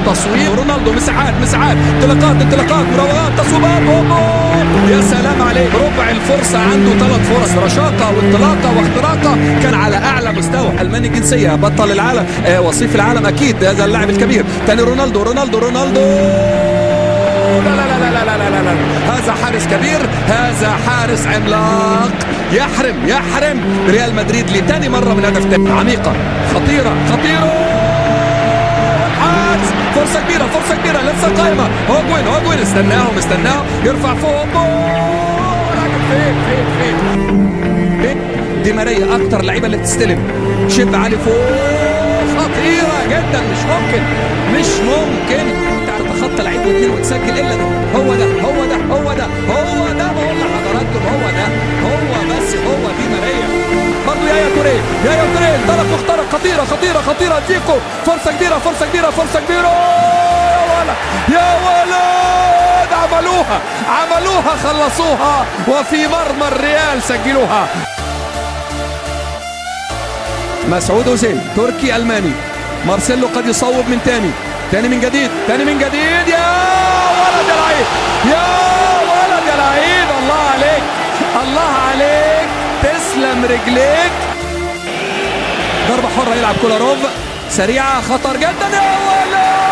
تصوير رونالدو، مساحات انطلاقات مراوغات تصويبات، يا سلام عليه. ربع الفرصه عنده 3 فرص، رشاقه وانطلاقه واختراقه، كان على اعلى مستوى. الماني الجنسيه، بطل العالم، وصيف العالم اكيد، هذا اللاعب الكبير. تاني رونالدو لا لا لا لا لا لا لا لا. هذا حارس كبير، هذا حارس عملاق، يحرم ريال مدريد لتاني مرة من هدف تاني. عميقة خطيرة الحارس، فرصة كبيرة لسه قائمة. هوجوين استناه يرفع فوق، لكن فين دي ماريا اكتر لعيبة اللي بتستلم، شب علي فوق، خطيرة جدا، مش ممكن تتخطى لعيب واثنين وتسجل الا ده. هو ده بقول لحضراتكم، هو دي ماريا. برضه يايا توريه انطلق مخترق، خطيرة ديكو، فرصة كبيرة، يا ولد عملوها خلصوها، وفي مرمى الريال سجلوها. مسعود أوزيل تركي ألماني، مارسيلو قد يصوب من تاني من جديد، يا ولد يا لعيب، الله عليك، تسلم رجليك. ضربة حرة يلعب كولاروف، سريعة خطر جدا، يا ولد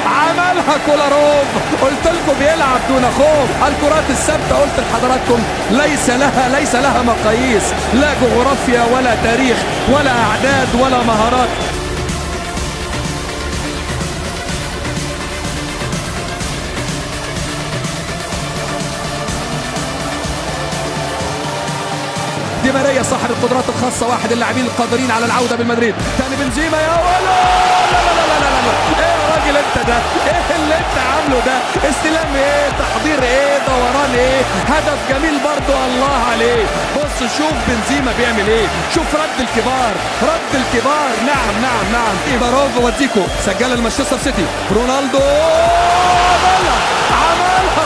عملها كولاروف. قلت لكم بيلعب دون خوف. الكرات الثابتة قلت لحضراتكم ليس لها مقاييس، لا جغرافيا ولا تاريخ ولا أعداد ولا مهارات. دي ماريا صاحب القدرات الخاصة، واحد اللاعبين القادرين على العودة بالمدريد. تاني بنزيما، يا ولد، لا ايه يا راجل انت ده؟ ايه اللي انت عامله ده؟ استلام ايه؟ تحضير ايه؟ دوران ايه؟ هدف جميل برضو، الله عليه. بص شوف بنزيما بيعمل ايه، شوف رد الكبار. نعم إيباروف وديكو سجل المانشستر سيتي. رونالدو عملها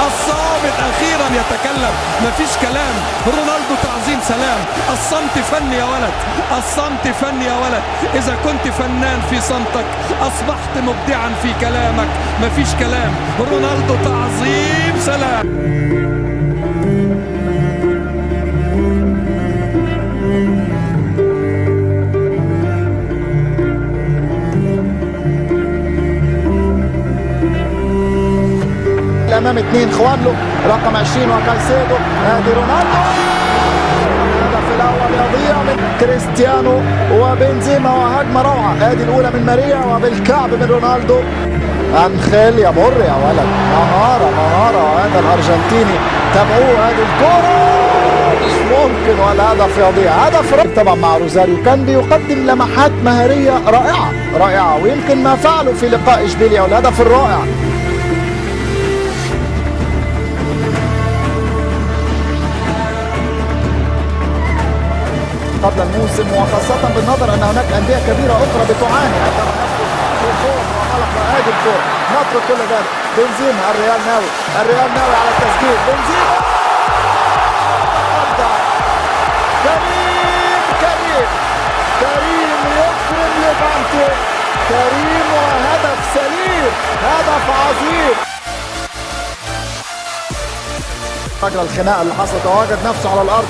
الصامت أخيرا يتكلم، مفيش كلام. رونالدو تعظيم سلام، الصمت فن يا ولد، إذا كنت فنان في صمتك أصبحت مبدعا في كلامك، مفيش كلام. رونالدو تعظيم سلام. امام 2 خوانلو رقم 20 وكايسيدو، ادي رونالدو. الهدف الاول يضيع من كريستيانو وبنزيما، وهجمه روعه، ادي الاولى من ماريا وبالكعب من رونالدو. انخيل يمر يا ولد، مهاره، هذا الارجنتيني تابعوه، ادي الكوره مش ممكن، والهدف يضيع. هدف طبعا مع روزاريو، كان بيقدم لمحات مهاريه رائعه، ويمكن ما فعله في لقاء اشبيليا والهدف الرائع. قبل الموسم، وخاصة بالنظر أن هناك أندية كبيرة أخرى بتعاني عندما نذكر خوف وغلق هذه الكرة. نترك كل ذلك. بنزيما، الريال ناوي على التسجيل. بنزيما أبدع. كريم يكرم ليفانتي. كريم وهدف سليم، هدف عظيم. رجل الخناقة اللي حصلت ووجد نفسه على الأرض،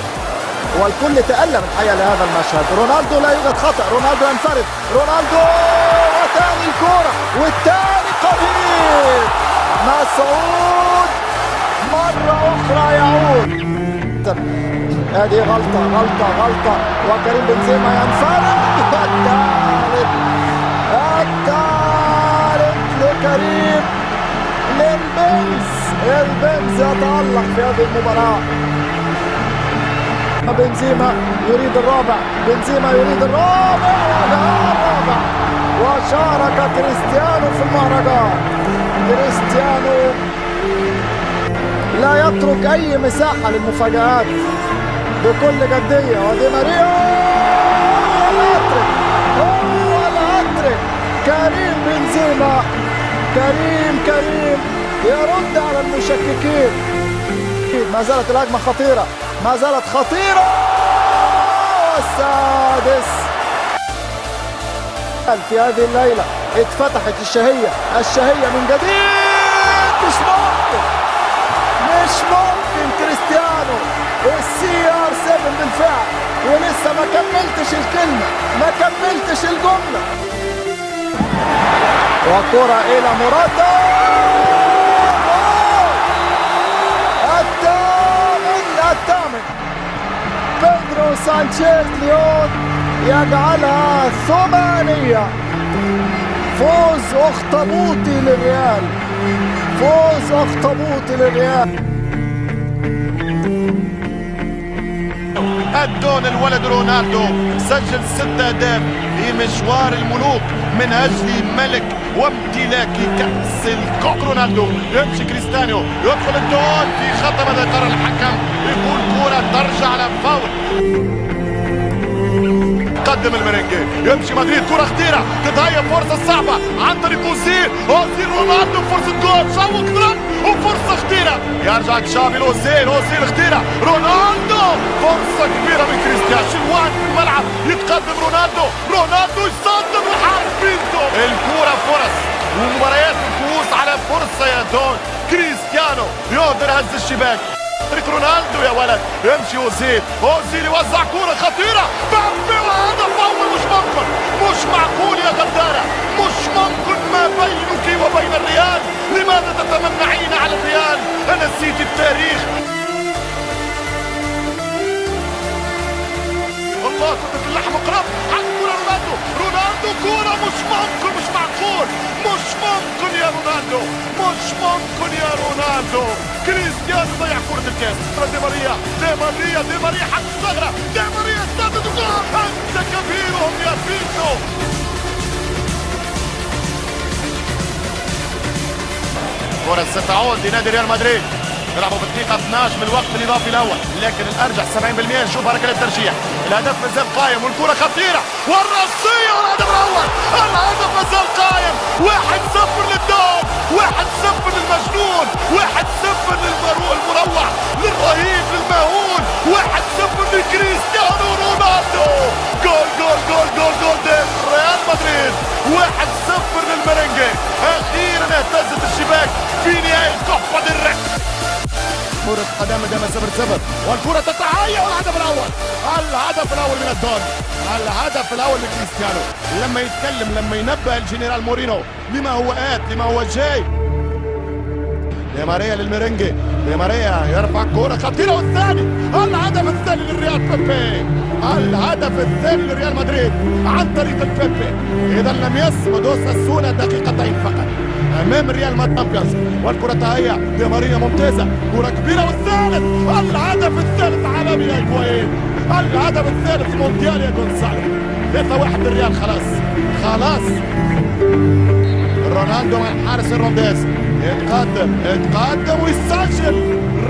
والكل تألم الحقيقة لهذا المشهد. رونالدو لا يوجد خطأ، رونالدو ينفرد، وثاني الكرة والثاني قدير. مسعود مرة أخرى يعود. هذه غلطة وكريم بنزيما ينفرد. الثالث لكريم، البنز يتألق في هذه المباراة. بنزيما يريد الرابع، وشارك كريستيانو في المهرجان. كريستيانو لا يترك أي مساحة للمفاجآت بكل جدية. ودي ماريا هو الهاتريك. كريم بنزيما، كريم يرد على المشككين. ما زالت الهجمة خطيرة، والسادس في هذه الليلة اتفتحت الشهية من جديد. مش ممكن كريستيانو الCR7 بالفعل، ولسه ما كملتش الكلمة، ما كملتش الجملة. وكرة إلى موراتا، الثامن بيدرو سانشيز ليون يجعلها ثمانية. فوز أخطبوطي للريال، فوز أخطبوطي للريال. الدون الولد رونالدو سجل 6 أهداف في مشوار الملوك من أجل ملك وامتلاك كأس الكوك. رونالدو يمشي كريستيانو يدخل الدون في خطأ، ماذا قرر الحكم؟ يقول كرة ترجع على فاول. قدم الميرينجي يمشي مدريد، كرة خطيرة تتهيأ فرصة صعبة عن طريق أوزيل رونالدو، فرصة جول شوق ضرب وفرصة خطيرة يرجع تشافي أوزيل خطيرة رونالدو، فرصة كبيرة من كريستيانو. شلوان في الملعب يتقدم رونالدو يصدم الحارس بينتو. الكرة فرص ومباريات الكؤوس على فرصة يا دون. كريستيانو يقدر هز الشباك، رونالدو يا ولد يمشي أوزيل يوزع كرة خطيرة بامبي وهدف أول. مش معقول يا غدارة، مش ممكن ما بينك وبين الريال. لماذا تتمنعين على الريال؟ نسيت التاريخ. الله كنت في اللحم قرب عن كرة رونالدو كرة مش ممكن، مش معقول، مش ممكن يا رونالدو، مش ممكن يا رونالدو. كريستيانو ضيع كرة الكاس. دي ماريا حق الثغرة، دي ماريا سدد جول. أنت كبيرهم يا بيتو. كرة ستعود لنادي ريال مدريد، يلعبوا بالدقيقة 12 من الوقت الإضافي الأول، لكن الأرجح 70% نشوفها ركلة ترجيح. الهدف مازال قايم والكرة خطيرة والرأسية والهدف الأول. الهدف مازال قايم، 1-0 للدون، 1-0 للمجنون، 1-0 للمروع، للرهيب، للمهول، 1-0 لكريستيانو رونالدو. جول ريال مدريد، 1-0 للميرينجي. أخيرا اهتزت الشباك في نهاية كوبا ديل ري. كرة قدام دام 0-0 والكرة تتهيأ والهدف الأول. الهدف الأول من الدون، الهدف الأول لكريستيانو. لما يتكلم، لما ينبه الجنرال مورينو لما هو آت، لما هو جاي. دي ماريا للميرينجي، دي ماريا يرفع كرة خطيرة والثاني. الهدف الثاني للريال بيبي، الهدف الثاني لريال مدريد عن طريق البيبي. إذا لم يصمد أوساسونا دقيقتين فقط امام ريال مدريد. والكره تهيأ دي ماريا ممتازه، كره كبيره والثالث. الهدف الثالث عالمي يا هيجوايين، الهدف الثالث مونديال يا جونسالو. 3-1 للريال. خلاص رونالدو مع الحارس الرنداز يتقدم ويسجل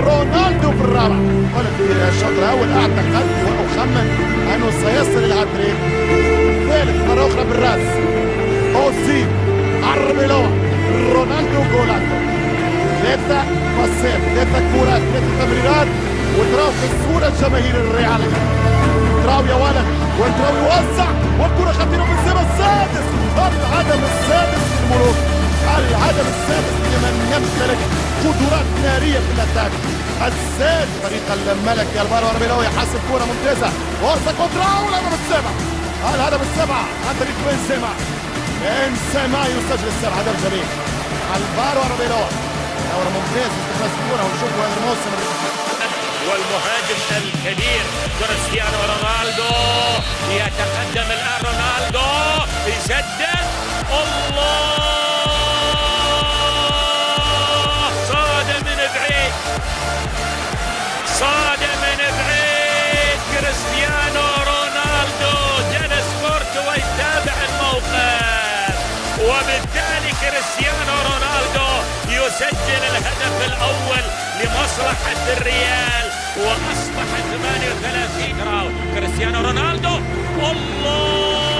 رونالدو في الرابع. قلت في الشوط الاول اعتقد واخمن انه سيصل الى هاتريك. ثالث مره اخرى بالراس اوزيل عربيلوه رونالدو جولاتو. 3 باصات، 3 كورات، 3 تمريرات، وتراو في الصورة جماهير الريال. تراو يا ولد، وتراو يوزع والكرة خطيرة في الزمن السادس. الهدف السادس للملوك، الهدف السادس لمن يمتلك قدرات نارية في الاتاك. السادس فريق الملك الفارو عربيلوي يحسب كرة ممتازة، فرصة كونتراو. الهدف السابع، الهدف السابع عن طريق بنزيما يسجل السابع. هدف جميل. الفارو عربيلوي دورة ممتاز استخلاص الكرة، ونشوفوا هذا الموسم. والمهاجم الكبير كريستيانو رونالدو يتقدم الآن. رونالدو يسدد، الله صاد من بعيد، صاد من بعيد. كريستيانو رونالدو جلس كورتوا يتابع الموقف، وبالتالي كريستيانو رونالدو يسجل الهدف الأول لمصلحة الريال، وأصبح 38. تراو كريستيانو رونالدو، الله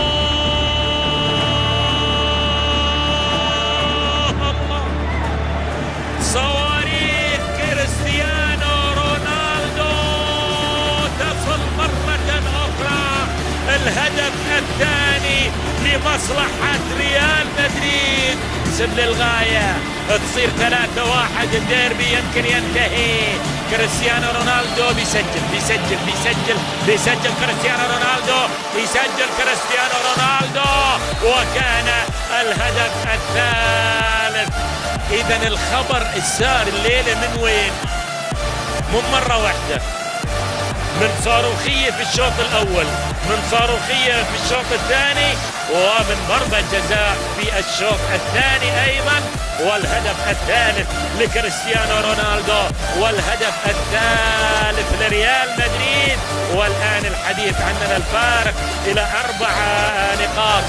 صواريخ كريستيانو رونالدو تصل مرة أخرى الهدف الثاني لمصلحة ريال مدريد للغاية. تصير 3-1. الديربي يمكن ينتهي. كريستيانو رونالدو بيسجل كريستيانو رونالدو، يسجل كريستيانو رونالدو، وكان الهدف الثالث. إذا الخبر السار الليلة من وين؟ من مرة واحدة، من صاروخية في الشوط الأول، من صاروخية في الشوط الثاني، ومن ضربة جزاء في الشوط الثاني أيضا، والهدف الثالث لكريستيانو رونالدو، والهدف الثالث لريال مدريد. والآن الحديث عننا الفارق إلى 4 نقاط.